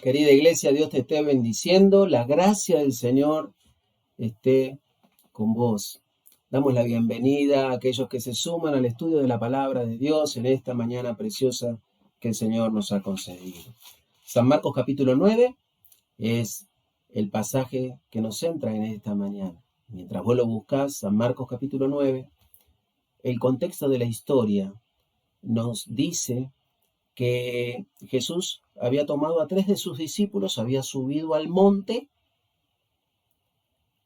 Querida iglesia, Dios te esté bendiciendo. La gracia del Señor esté con vos. Damos la bienvenida a aquellos que se suman al estudio de la palabra de Dios en esta mañana preciosa que el Señor nos ha concedido. San Marcos capítulo 9 es el pasaje que nos centra en esta mañana. Mientras vos lo buscás, San Marcos capítulo 9, el contexto de la historia nos dice que Jesús había tomado a 3 de sus discípulos, había subido al monte.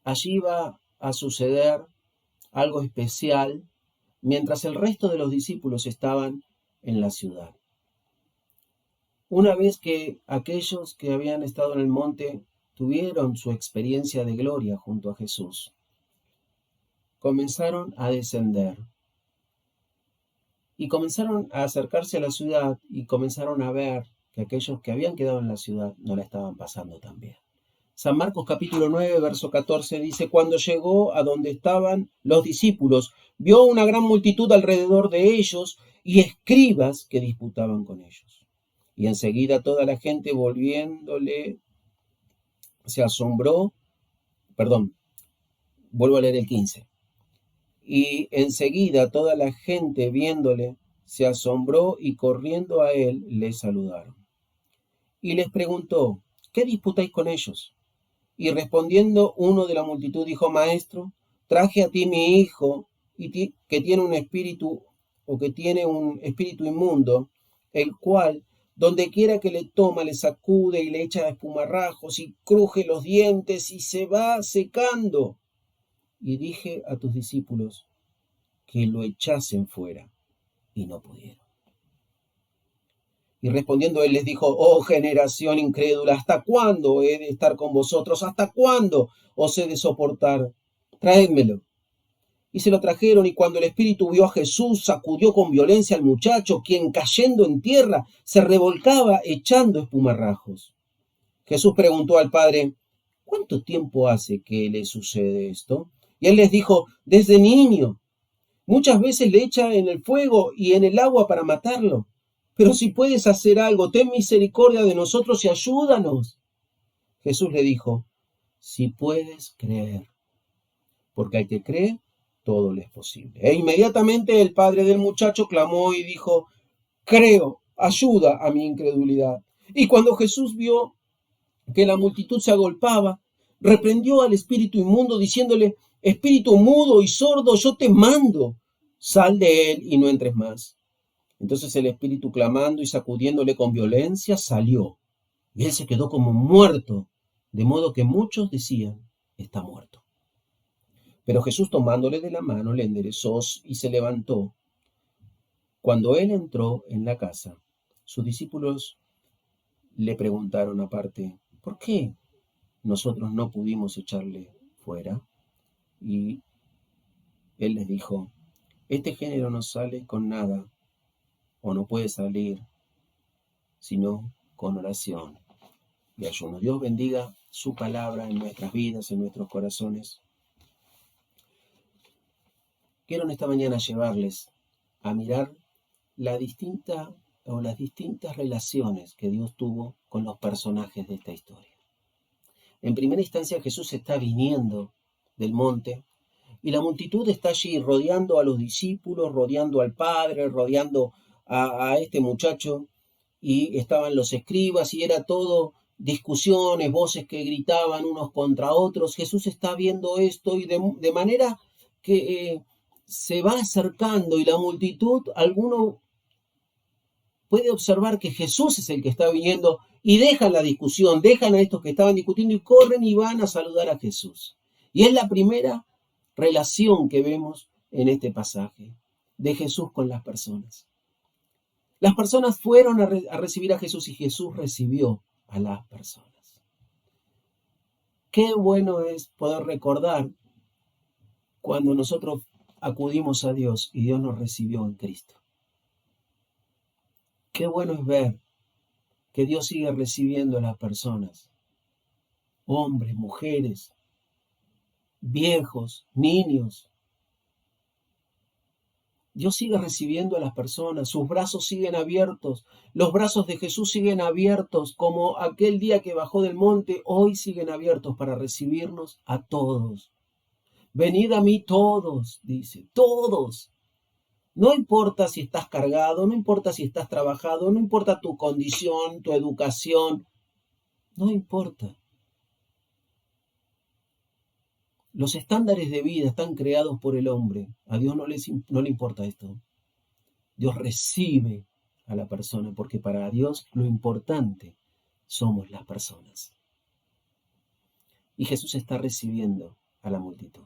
Allí iba a suceder algo especial, mientras el resto de los discípulos estaban en la ciudad. Una vez que aquellos que habían estado en el monte tuvieron su experiencia de gloria junto a Jesús, comenzaron a descender. Y comenzaron a acercarse a la ciudad y comenzaron a ver que aquellos que habían quedado en la ciudad no la estaban pasando tan bien. San Marcos capítulo 9, verso 14 dice: cuando llegó a donde estaban los discípulos, vio una gran multitud alrededor de ellos y escribas que disputaban con ellos. Y enseguida toda la gente volviéndole se asombró, vuelvo a leer el 15. Y enseguida toda la gente viéndole se asombró y corriendo a él le saludaron. Y les preguntó: ¿qué disputáis con ellos? Y respondiendo uno de la multitud dijo: Maestro, traje a ti mi hijo que tiene un espíritu inmundo, el cual donde quiera que le toma le sacude y le echa espumarrajos y cruje los dientes y se va secando. Y dije a tus discípulos que lo echasen fuera, y no pudieron. Y respondiendo él les dijo: oh generación incrédula, ¿hasta cuándo he de estar con vosotros? ¿Hasta cuándo os he de soportar? Traédmelo. Y se lo trajeron, y cuando el espíritu vio a Jesús, sacudió con violencia al muchacho, quien cayendo en tierra se revolcaba echando espumarrajos. Jesús preguntó al padre: ¿cuánto tiempo hace que le sucede esto? Y él les dijo: desde niño. Muchas veces le echa en el fuego y en el agua para matarlo. Pero si puedes hacer algo, ten misericordia de nosotros y ayúdanos. Jesús le dijo: si puedes creer, porque al que cree, todo le es posible. E inmediatamente el padre del muchacho clamó y dijo: creo, ayuda a mi incredulidad. Y cuando Jesús vio que la multitud se agolpaba, reprendió al espíritu inmundo diciéndole: espíritu mudo y sordo, yo te mando, sal de él y no entres más. Entonces el espíritu, clamando y sacudiéndole con violencia, salió, y él se quedó como muerto, de modo que muchos decían: está muerto. Pero Jesús, tomándole de la mano, le enderezó y se levantó. Cuando él entró en la casa, sus discípulos le preguntaron aparte: ¿por qué nosotros no pudimos echarle fuera? Y él les dijo: este género no sale con nada, o no puede salir, sino con oración y ayuno. Dios bendiga su palabra en nuestras vidas, en nuestros corazones. Quiero en esta mañana llevarles a mirar las distintas relaciones que Dios tuvo con los personajes de esta historia. En primera instancia, Jesús está viniendo del monte y la multitud está allí rodeando a los discípulos, rodeando al Padre, rodeando a este muchacho, y estaban los escribas y era todo discusiones, voces que gritaban unos contra otros. Jesús está viendo esto y de manera que se va acercando, y la multitud, alguno puede observar que Jesús es el que está viniendo y dejan la discusión, dejan a estos que estaban discutiendo y corren y van a saludar a Jesús. Y es la primera relación que vemos en este pasaje de Jesús con las personas. Las personas fueron a recibir a Jesús y Jesús recibió a las personas. Qué bueno es poder recordar cuando nosotros acudimos a Dios y Dios nos recibió en Cristo. Qué bueno es ver que Dios sigue recibiendo a las personas, hombres, mujeres, viejos, niños, Dios sigue recibiendo a las personas, sus brazos siguen abiertos, los brazos de Jesús siguen abiertos, como aquel día que bajó del monte, hoy siguen abiertos para recibirnos a todos. Venid a mí todos, dice, todos. No importa si estás cargado, no importa si estás trabajado, no importa tu condición, tu educación, no importa. Los estándares de vida están creados por el hombre. A Dios no le importa esto. Dios recibe a la persona porque para Dios lo importante somos las personas. Y Jesús está recibiendo a la multitud.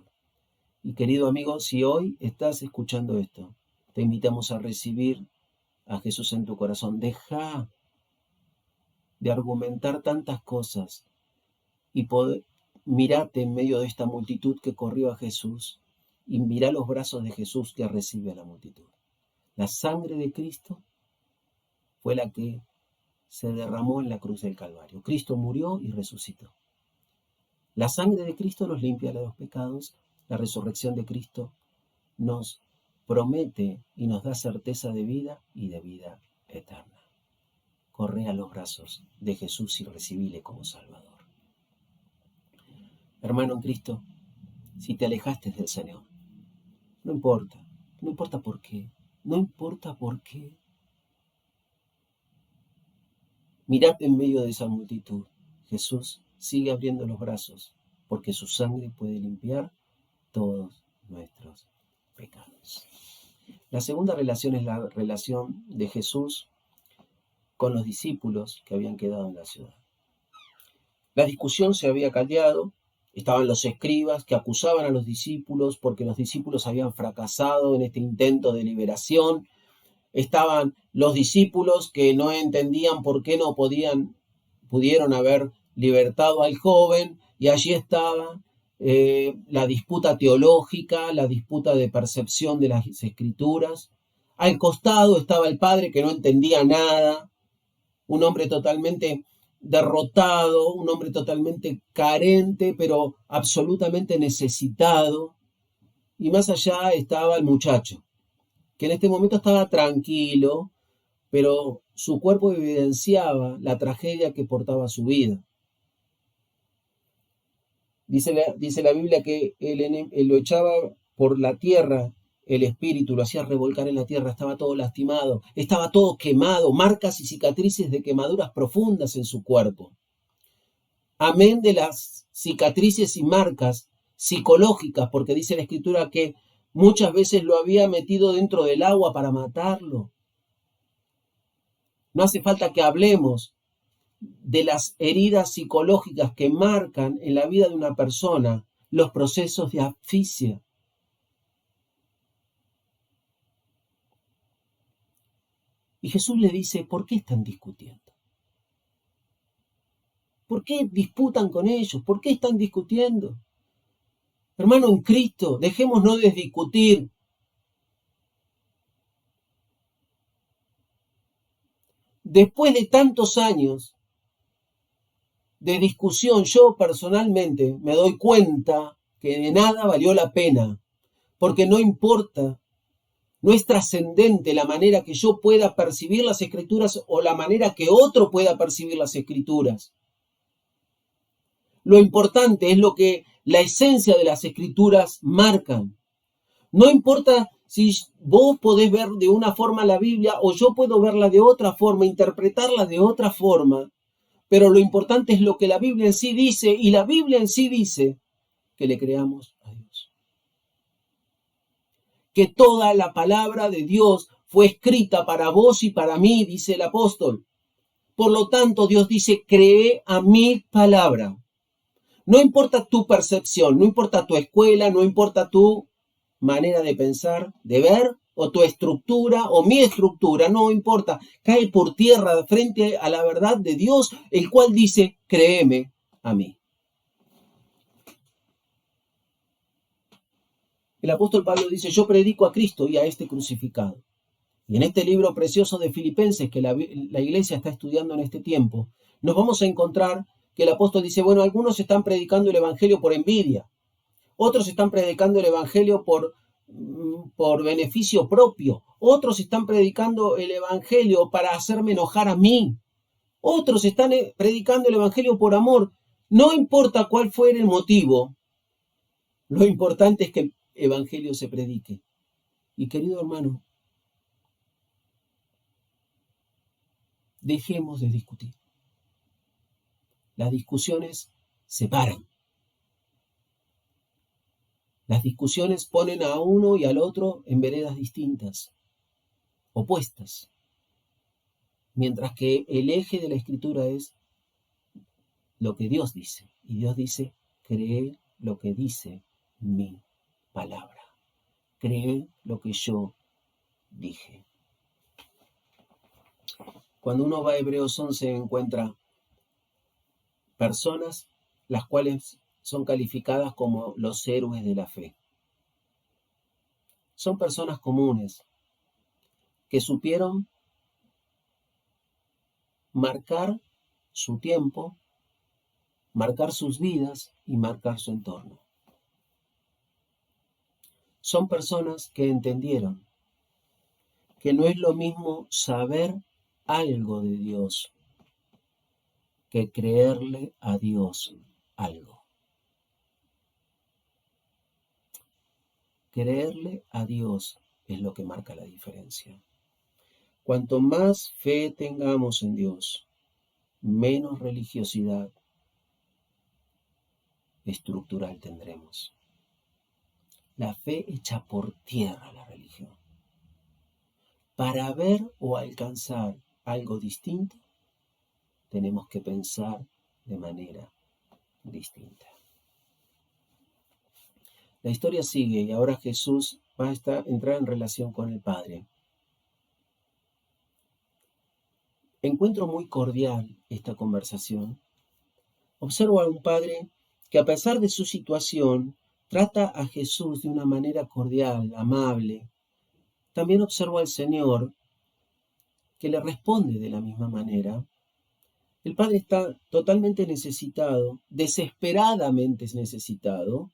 Y querido amigo, si hoy estás escuchando esto, te invitamos a recibir a Jesús en tu corazón. Deja de argumentar tantas cosas y mirate en medio de esta multitud que corrió a Jesús y mira los brazos de Jesús que recibe a la multitud. La sangre de Cristo fue la que se derramó en la cruz del Calvario. Cristo murió y resucitó. La sangre de Cristo nos limpia de los pecados. La resurrección de Cristo nos promete y nos da certeza de vida y de vida eterna. Corre a los brazos de Jesús y recibile como Salvador. Hermano en Cristo, si te alejaste del Señor, no importa por qué, no importa por qué. Mirate en medio de esa multitud. Jesús sigue abriendo los brazos porque su sangre puede limpiar todos nuestros pecados. La segunda relación es la relación de Jesús con los discípulos que habían quedado en la ciudad. La discusión se había caldeado, estaban los escribas que acusaban a los discípulos porque los discípulos habían fracasado en este intento de liberación. Estaban los discípulos que no entendían por qué no pudieron haber libertado al joven, y allí estaba la disputa teológica, la disputa de percepción de las escrituras. Al costado estaba el padre que no entendía nada, un hombre totalmente derrotado, un hombre totalmente carente, pero absolutamente necesitado. Y más allá estaba el muchacho, que en este momento estaba tranquilo, pero su cuerpo evidenciaba la tragedia que portaba su vida. Dice la Biblia que él lo echaba por la tierra, el espíritu lo hacía revolcar en la tierra, estaba todo lastimado, estaba todo quemado, marcas y cicatrices de quemaduras profundas en su cuerpo. Amén de las cicatrices y marcas psicológicas, porque dice la Escritura que muchas veces lo había metido dentro del agua para matarlo. No hace falta que hablemos de las heridas psicológicas que marcan en la vida de una persona los procesos de asfixia. Y Jesús le dice, ¿por qué están discutiendo? ¿Por qué disputan con ellos? ¿Por qué están discutiendo? Hermano en Cristo, dejémonos de discutir. Después de tantos años de discusión, yo personalmente me doy cuenta que de nada valió la pena, porque no importa, no es trascendente la manera que yo pueda percibir las Escrituras o la manera que otro pueda percibir las Escrituras. Lo importante es lo que la esencia de las Escrituras marcan. No importa si vos podés ver de una forma la Biblia o yo puedo verla de otra forma, interpretarla de otra forma, pero lo importante es lo que la Biblia en sí dice, y la Biblia en sí dice que le creamos a Dios. Que toda la palabra de Dios fue escrita para vos y para mí, dice el apóstol. Por lo tanto, Dios dice, cree a mi palabra. No importa tu percepción, no importa tu escuela, no importa tu manera de pensar, de ver, o tu estructura, o mi estructura, no importa. Cae por tierra frente a la verdad de Dios, el cual dice, créeme a mí. El apóstol Pablo dice, yo predico a Cristo y a este crucificado. Y en este libro precioso de Filipenses que la iglesia está estudiando en este tiempo, nos vamos a encontrar que el apóstol dice, bueno, algunos están predicando el evangelio por envidia, otros están predicando el evangelio por por beneficio propio. Otros están predicando el evangelio para hacerme enojar a mí. Otros están predicando el evangelio por amor. No importa cuál fuera el motivo, lo importante es que el evangelio se predique. Y querido hermano, dejemos de discutir. Las discusiones separan. Las discusiones ponen a uno y al otro en veredas distintas, opuestas. Mientras que el eje de la Escritura es lo que Dios dice. Y Dios dice, cree lo que dice mi palabra. Cree lo que yo dije. Cuando uno va a Hebreos 11 encuentra personas las cuales son calificadas como los héroes de la fe. Son personas comunes que supieron marcar su tiempo, marcar sus vidas y marcar su entorno. Son personas que entendieron que no es lo mismo saber algo de Dios que creerle a Dios algo. Creerle a Dios es lo que marca la diferencia. Cuanto más fe tengamos en Dios, menos religiosidad estructural tendremos. La fe echa por tierra la religión. Para ver o alcanzar algo distinto, tenemos que pensar de manera distinta. La historia sigue y ahora Jesús va a entrar en relación con el Padre. Encuentro muy cordial esta conversación. Observo a un padre que a pesar de su situación trata a Jesús de una manera cordial, amable. También observo al Señor que le responde de la misma manera. El padre está totalmente necesitado, desesperadamente necesitado,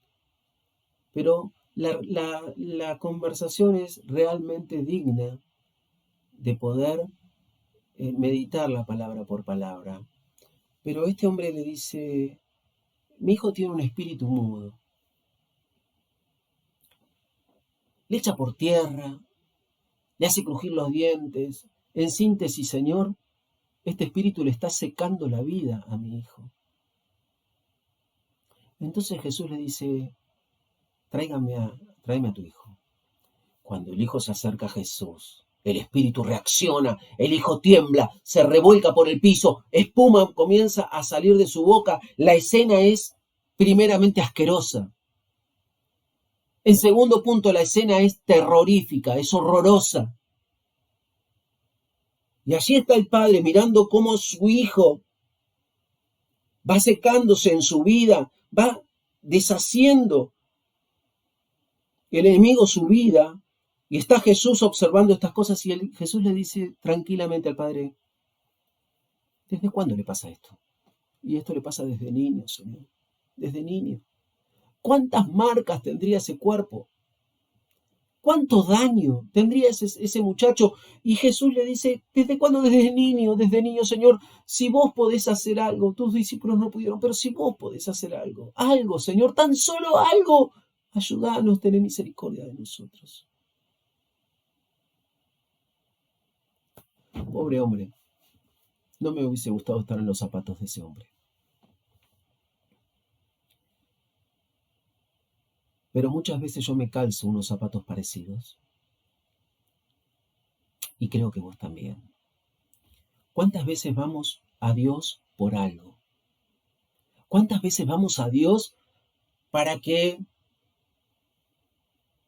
pero la conversación es realmente digna de poder meditar la palabra por palabra. Pero este hombre le dice, mi hijo tiene un espíritu mudo. Le echa por tierra, le hace crujir los dientes. En síntesis, Señor, este espíritu le está secando la vida a mi hijo. Entonces Jesús le dice, tráeme a tu hijo. Cuando el hijo se acerca a Jesús, el espíritu reacciona, el hijo tiembla, se revuelca por el piso, espuma comienza a salir de su boca. La escena es primeramente asquerosa. En segundo punto, la escena es terrorífica, es horrorosa. Y allí está el padre mirando cómo su hijo va secándose en su vida, va deshaciendo el enemigo su vida. Y está Jesús observando estas cosas y Jesús le dice tranquilamente al padre, ¿desde cuándo le pasa esto? Y esto le pasa desde niño, Señor, desde niño. ¿Cuántas marcas tendría ese cuerpo? ¿Cuánto daño tendría ese muchacho? Y Jesús le dice, ¿desde cuándo? Desde niño, Señor. Si vos podés hacer algo, tus discípulos no pudieron, pero si vos podés hacer algo, Señor, tan solo algo, ayúdanos, ten misericordia de nosotros. Pobre hombre, no me hubiese gustado estar en los zapatos de ese hombre. Pero muchas veces yo me calzo unos zapatos parecidos. Y creo que vos también. ¿Cuántas veces vamos a Dios por algo? ¿Cuántas veces vamos a Dios para que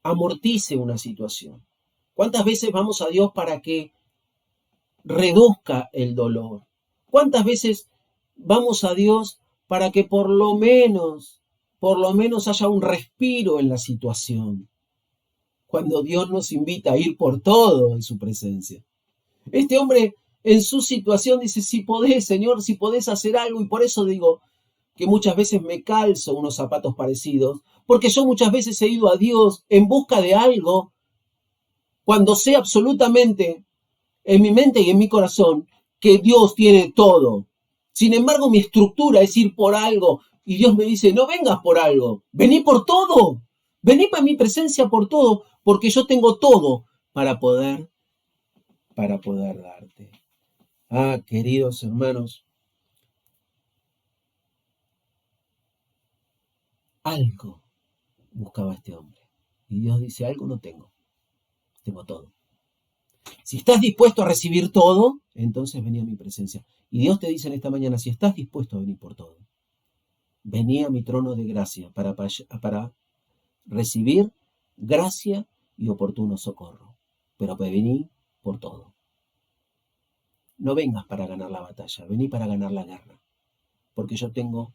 amortice una situación? ¿Cuántas veces vamos a Dios para que reduzca el dolor? ¿Cuántas veces vamos a Dios para que por lo menos haya un respiro en la situación? Cuando Dios nos invita a ir por todo en su presencia. Este hombre en su situación dice, si podés, Señor, si podés hacer algo, y por eso digo, que muchas veces me calzo unos zapatos parecidos, porque yo muchas veces he ido a Dios en busca de algo, cuando sé absolutamente en mi mente y en mi corazón que Dios tiene todo. Sin embargo, mi estructura es ir por algo y Dios me dice, no vengas por algo, vení por todo, vení para mi presencia por todo, porque yo tengo todo para poder darte. Ah, queridos hermanos, algo buscaba este hombre. Y Dios dice, algo no tengo, tengo todo. Si estás dispuesto a recibir todo, entonces vení a mi presencia. Y Dios te dice en esta mañana, si estás dispuesto a venir por todo, vení a mi trono de gracia para recibir gracia y oportuno socorro. Pero vení por todo. No vengas para ganar la batalla, vení para ganar la guerra. Porque yo tengo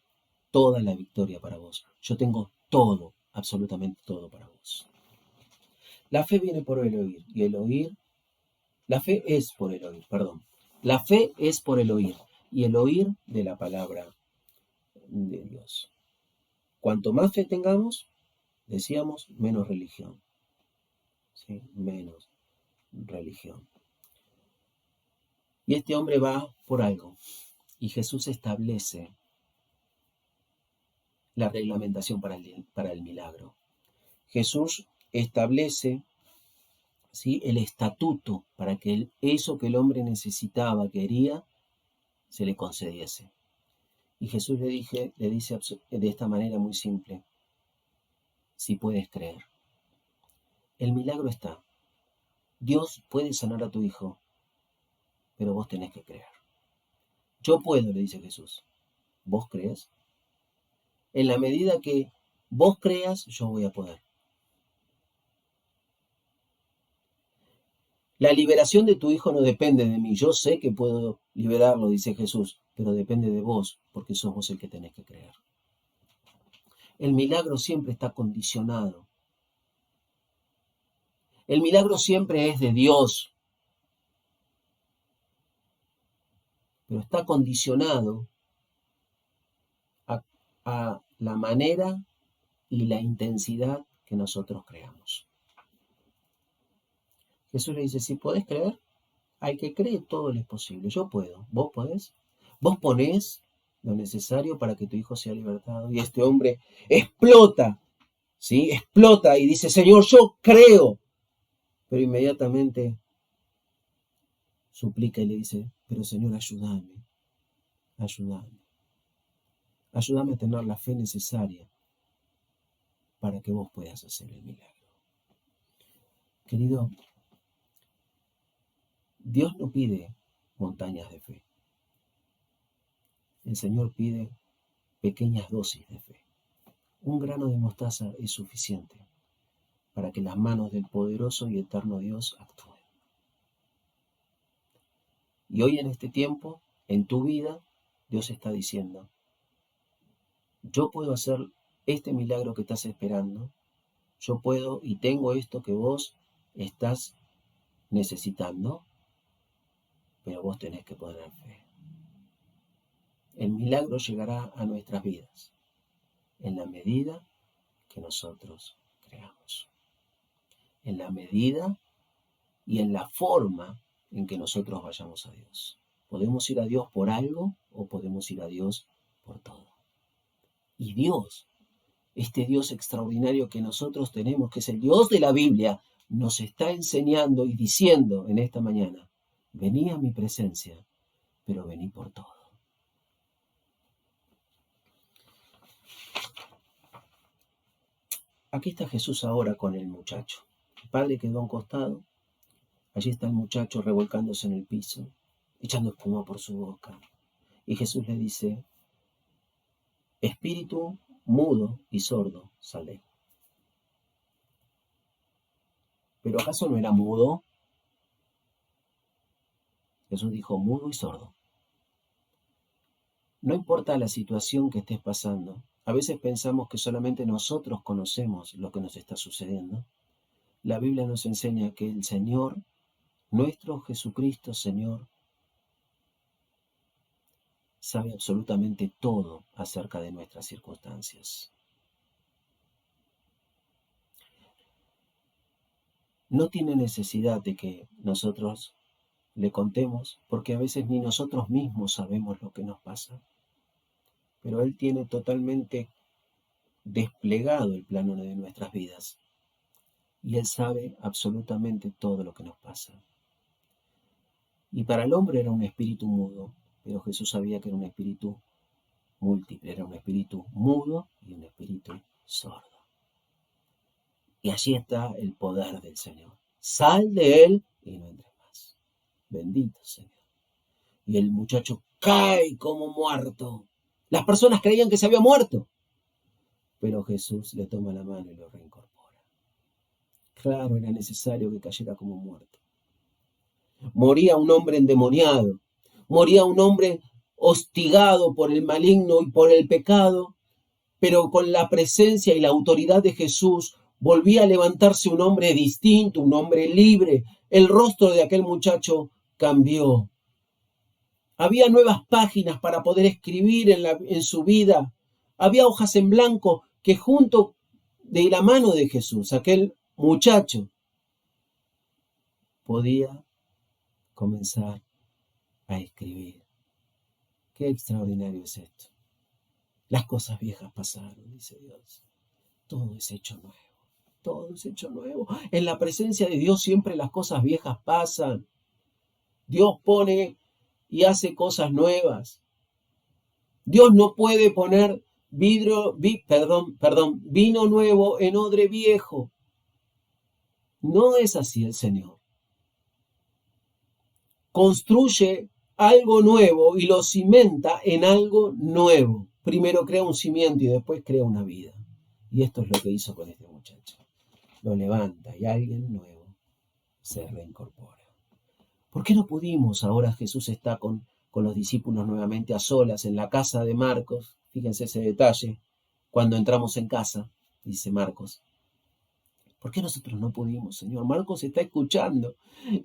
toda la victoria para vos. Yo tengo todo, absolutamente todo para vos. La fe viene por el oír y el oír. La fe es por el oír, perdón. La fe es por el oír y el oír de la palabra de Dios. Cuanto más fe tengamos, decíamos, menos religión. ¿Sí? Menos religión. Y este hombre va por algo. Y Jesús establece la reglamentación para el milagro. Jesús establece, ¿sí?, el estatuto para que eso que el hombre necesitaba, quería, se le concediese. Y Jesús le dice de esta manera muy simple, si puedes creer. El milagro está. Dios puede sanar a tu hijo, pero vos tenés que creer. Yo puedo, le dice Jesús. ¿Vos crees? En la medida que vos creas, yo voy a poder. La liberación de tu hijo no depende de mí. Yo sé que puedo liberarlo, dice Jesús, pero depende de vos, porque sos vos el que tenés que creer. El milagro siempre está condicionado. El milagro siempre es de Dios, pero está condicionado a la manera y la intensidad que nosotros creamos. Jesús le dice, si podés creer, al que cree todo le es posible. Yo puedo, vos podés. Vos ponés lo necesario para que tu hijo sea libertado. Y este hombre explota, ¿sí? Explota y dice, Señor, yo creo. Pero inmediatamente suplica y le dice, pero Señor, ayúdame, ayúdame. Ayúdame a tener la fe necesaria para que vos puedas hacer el milagro. Querido, Dios no pide montañas de fe. El Señor pide pequeñas dosis de fe. Un grano de mostaza es suficiente para que las manos del poderoso y eterno Dios actúen. Y hoy en este tiempo, en tu vida, Dios está diciendo, yo puedo hacer este milagro que estás esperando, yo puedo y tengo esto que vos estás necesitando, pero vos tenés que poner fe. El milagro llegará a nuestras vidas en la medida que nosotros creamos. En la medida y en la forma en que nosotros vayamos a Dios. Podemos ir a Dios por algo o podemos ir a Dios por todo. Y Dios, este Dios extraordinario que nosotros tenemos, que es el Dios de la Biblia, nos está enseñando y diciendo en esta mañana, vení a mi presencia, pero vení por todo. Aquí está Jesús ahora con el muchacho. El padre quedó a un costado. Allí está el muchacho revolcándose en el piso, echando espuma por su boca. Y Jesús le dice, espíritu mudo y sordo, sale. ¿Pero acaso no era mudo? Jesús dijo, mudo y sordo. No importa la situación que estés pasando, a veces pensamos que solamente nosotros conocemos lo que nos está sucediendo. La Biblia nos enseña que el Señor, nuestro Jesucristo Señor, sabe absolutamente todo acerca de nuestras circunstancias. No tiene necesidad de que nosotros le contemos, porque a veces ni nosotros mismos sabemos lo que nos pasa. Pero Él tiene totalmente desplegado el plano de nuestras vidas. Y Él sabe absolutamente todo lo que nos pasa. Y para el hombre era un espíritu mudo, pero Jesús sabía que era un espíritu múltiple, era un espíritu mudo y un espíritu sordo. Y allí está el poder del Señor. Sal de él y no entres más. Bendito Señor. Y el muchacho cae como muerto. Las personas creían que se había muerto, pero Jesús le toma la mano y lo reincorpora. Claro, era necesario que cayera como muerto. Moría un hombre endemoniado, moría un hombre hostigado por el maligno y por el pecado, pero con la presencia y la autoridad de Jesús volvía a levantarse un hombre distinto, un hombre libre. El rostro de aquel muchacho cambió. Había nuevas páginas para poder escribir en su vida. Había hojas en blanco que junto de la mano de Jesús, aquel muchacho podía comenzar a escribir. Qué extraordinario es esto. Las cosas viejas pasaron, dice Dios. Todo es hecho nuevo. Todo es hecho nuevo. En la presencia de Dios siempre las cosas viejas pasan. Dios pone y hace cosas nuevas. Dios no puede poner vino nuevo en odre viejo. No es así el Señor. Construye algo nuevo y lo cimenta en algo nuevo. Primero crea un cimiento y después crea una vida. Y esto es lo que hizo con este muchacho. Lo levanta y alguien nuevo se reincorpora. ¿Por qué no pudimos? Ahora Jesús está con los discípulos nuevamente a solas en la casa de Marcos. Fíjense ese detalle. Cuando entramos en casa, dice Marcos. ¿Por qué nosotros no pudimos, Señor? Marcos está escuchando.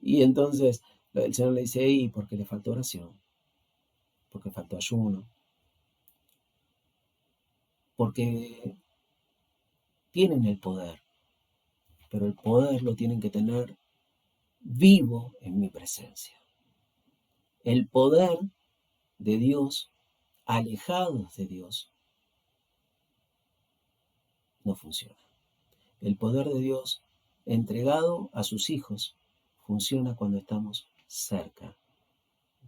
Y entonces el Señor le dice, y porque le faltó oración, porque faltó ayuno, porque tienen el poder, pero el poder lo tienen que tener vivo en mi presencia. El poder de Dios, alejados de Dios, no funciona. El poder de Dios entregado a sus hijos funciona cuando estamos cerca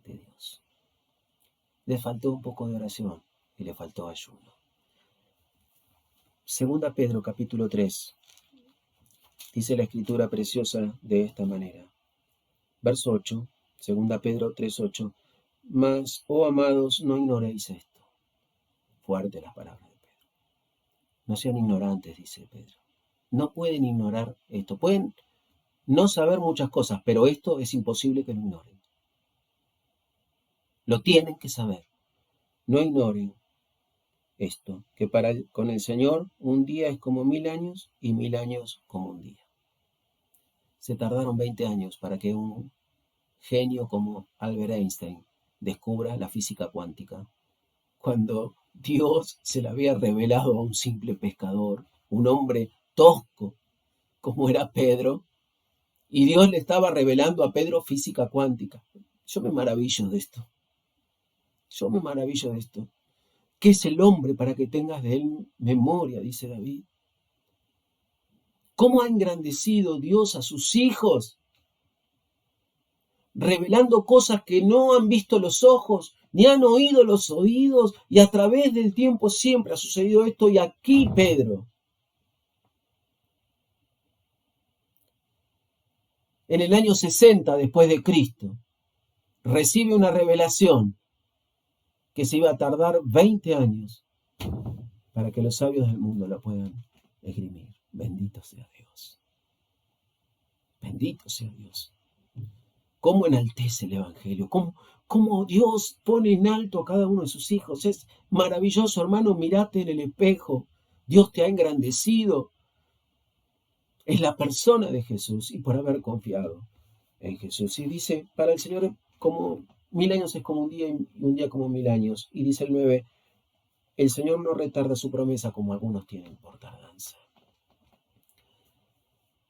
de Dios. Le faltó un poco de oración y le faltó ayuno. Segunda Pedro capítulo 3. Dice la escritura preciosa de esta manera. Verso 8, segunda Pedro 3:8. Mas, oh amados, no ignoréis esto. Fuerte las palabras de Pedro. No sean ignorantes, dice Pedro. No pueden ignorar esto. Pueden no saber muchas cosas, pero esto es imposible que lo ignoren. Lo tienen que saber. No ignoren esto, que con el Señor un día es como 1000 años y 1000 años como un día. Se tardaron 20 años para que un genio como Albert Einstein descubra la física cuántica, cuando Dios se la había revelado a un simple pescador, un hombre tosco como era Pedro, y Dios le estaba revelando a Pedro física cuántica. Yo me maravillo de esto. Yo me maravillo de esto. ¿Qué es el hombre para que tengas de él memoria? Dice David. ¿Cómo ha engrandecido Dios a sus hijos? Revelando cosas que no han visto los ojos, ni han oído los oídos, y a través del tiempo siempre ha sucedido esto, y aquí Pedro, en el año 60 después de Cristo, recibe una revelación que se iba a tardar 20 años para que los sabios del mundo la puedan esgrimir. Bendito sea Dios. Bendito sea Dios. ¿Cómo enaltece el Evangelio? ¿Cómo Dios pone en alto a cada uno de sus hijos? Es maravilloso, hermano, mirate en el espejo. Dios te ha engrandecido. Es la persona de Jesús y por haber confiado en Jesús. Y dice, para el Señor, como 1000 años es como un día y un día como 1000 años. Y dice el 9, el Señor no retarda su promesa como algunos tienen por tardanza.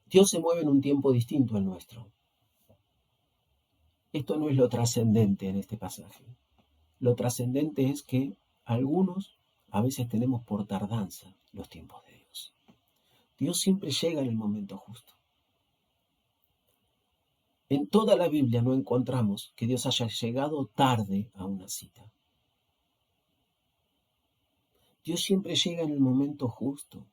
Dios se mueve en un tiempo distinto al nuestro. Esto no es lo trascendente en este pasaje. Lo trascendente es que algunos a veces tenemos por tardanza los tiempos de Dios. Dios siempre llega en el momento justo. En toda la Biblia no encontramos que Dios haya llegado tarde a una cita. Dios siempre llega en el momento justo.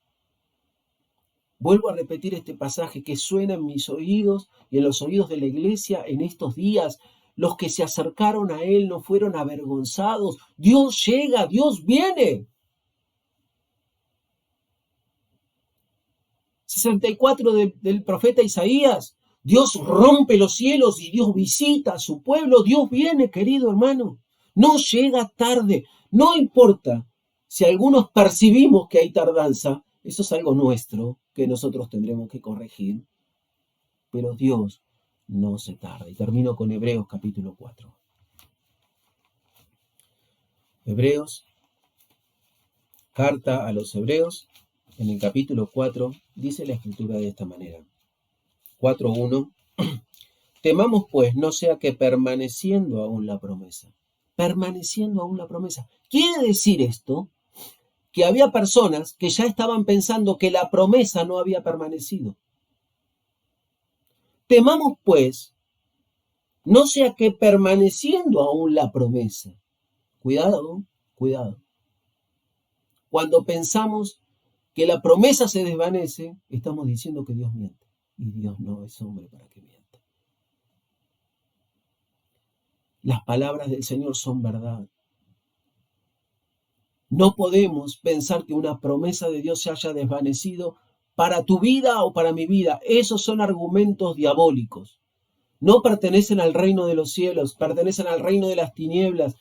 Vuelvo a repetir este pasaje que suena en mis oídos y en los oídos de la iglesia en estos días. Los que se acercaron a Él no fueron avergonzados. Dios llega, Dios viene. 64 del profeta Isaías. Dios rompe los cielos y Dios visita a su pueblo. Dios viene, querido hermano. No llega tarde. No importa si algunos percibimos que hay tardanza. Eso es algo nuestro que nosotros tendremos que corregir. Pero Dios no se tarda. Y termino con Hebreos capítulo 4. Hebreos, carta a los Hebreos, en el capítulo 4, dice la escritura de esta manera. 4:1. Temamos pues, no sea que permaneciendo aún la promesa. Permaneciendo aún la promesa. ¿Quiere decir esto? Que había personas que ya estaban pensando que la promesa no había permanecido. Temamos pues, no sea que permaneciendo aún la promesa. Cuidado, cuidado. Cuando pensamos que la promesa se desvanece, estamos diciendo que Dios miente. Y Dios no es hombre para que mienta. Las palabras del Señor son verdad. No podemos pensar que una promesa de Dios se haya desvanecido para tu vida o para mi vida. Esos son argumentos diabólicos. No pertenecen al reino de los cielos, pertenecen al reino de las tinieblas.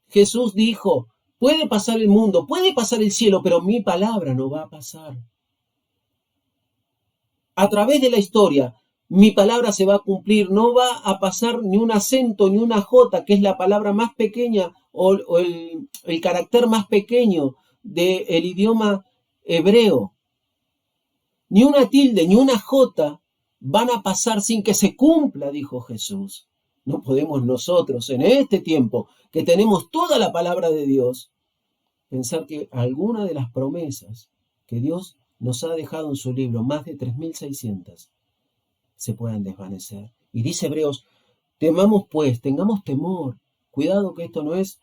Jesús dijo, puede pasar el mundo, puede pasar el cielo, pero mi palabra no va a pasar. A través de la historia, mi palabra se va a cumplir, no va a pasar ni un acento ni una jota, que es la palabra más pequeña o el carácter más pequeño del idioma hebreo. Ni una tilde, ni una jota van a pasar sin que se cumpla, dijo Jesús. No podemos nosotros, en este tiempo, que tenemos toda la palabra de Dios, pensar que alguna de las promesas que Dios nos ha dejado en su libro, más de 3600, se puedan desvanecer. Y dice Hebreos, temamos pues, tengamos temor. Cuidado que esto no es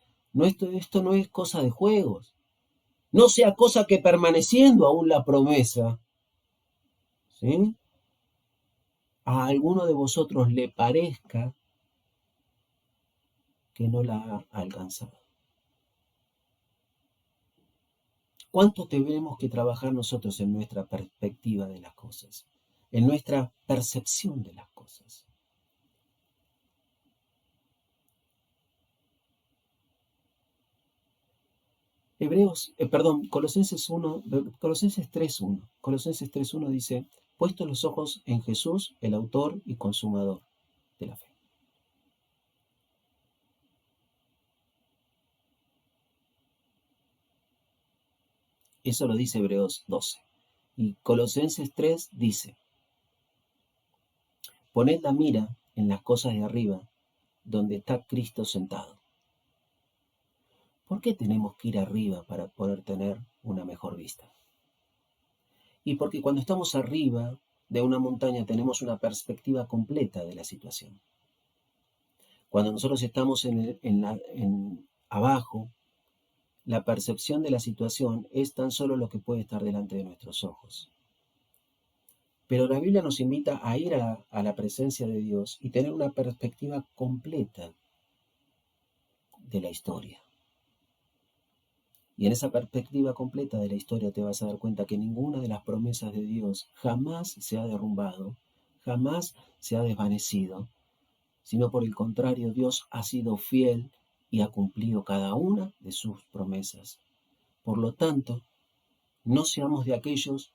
cosa de juegos. No sea cosa que permaneciendo aún la promesa, ¿sí?, a alguno de vosotros le parezca que no la ha alcanzado. ¿Cuánto tenemos que trabajar nosotros en nuestra perspectiva de las cosas? En nuestra percepción de las cosas. Colosenses 3:1. Colosenses 3:1 dice, puestos los ojos en Jesús, el autor y consumador de la fe. Eso lo dice Hebreos 12. Y Colosenses 3 dice, poned la mira en las cosas de arriba, donde está Cristo sentado. ¿Por qué tenemos que ir arriba para poder tener una mejor vista? Y porque cuando estamos arriba de una montaña tenemos una perspectiva completa de la situación. Cuando nosotros estamos abajo, la percepción de la situación es tan solo lo que puede estar delante de nuestros ojos. Pero la Biblia nos invita a ir a la presencia de Dios y tener una perspectiva completa de la historia. Y en esa perspectiva completa de la historia te vas a dar cuenta que ninguna de las promesas de Dios jamás se ha derrumbado, jamás se ha desvanecido, sino por el contrario, Dios ha sido fiel y ha cumplido cada una de sus promesas. Por lo tanto, no seamos de aquellos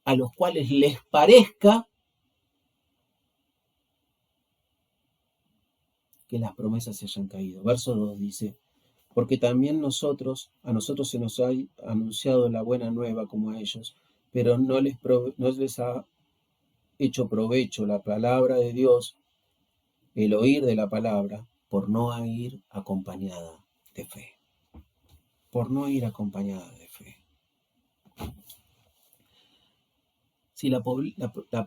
a los cuales les parezca que las promesas se hayan caído. Verso 2 dice, porque también a nosotros se nos ha anunciado la buena nueva como a ellos, pero no les ha hecho provecho la palabra de Dios, el oír de la palabra, por no ir acompañada de fe. Por no ir acompañada de fe. Si la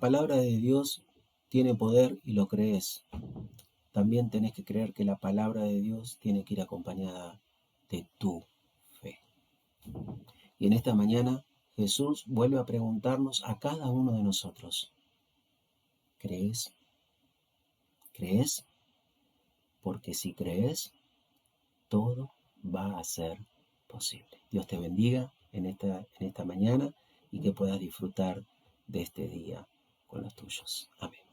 palabra de Dios tiene poder y lo crees, también tenés que creer que la palabra de Dios tiene que ir acompañada de tu fe. Y en esta mañana Jesús vuelve a preguntarnos a cada uno de nosotros, ¿crees? ¿Crees? Porque si crees, todo va a ser posible. Dios te bendiga en esta mañana y que puedas disfrutar de este día con los tuyos. Amén.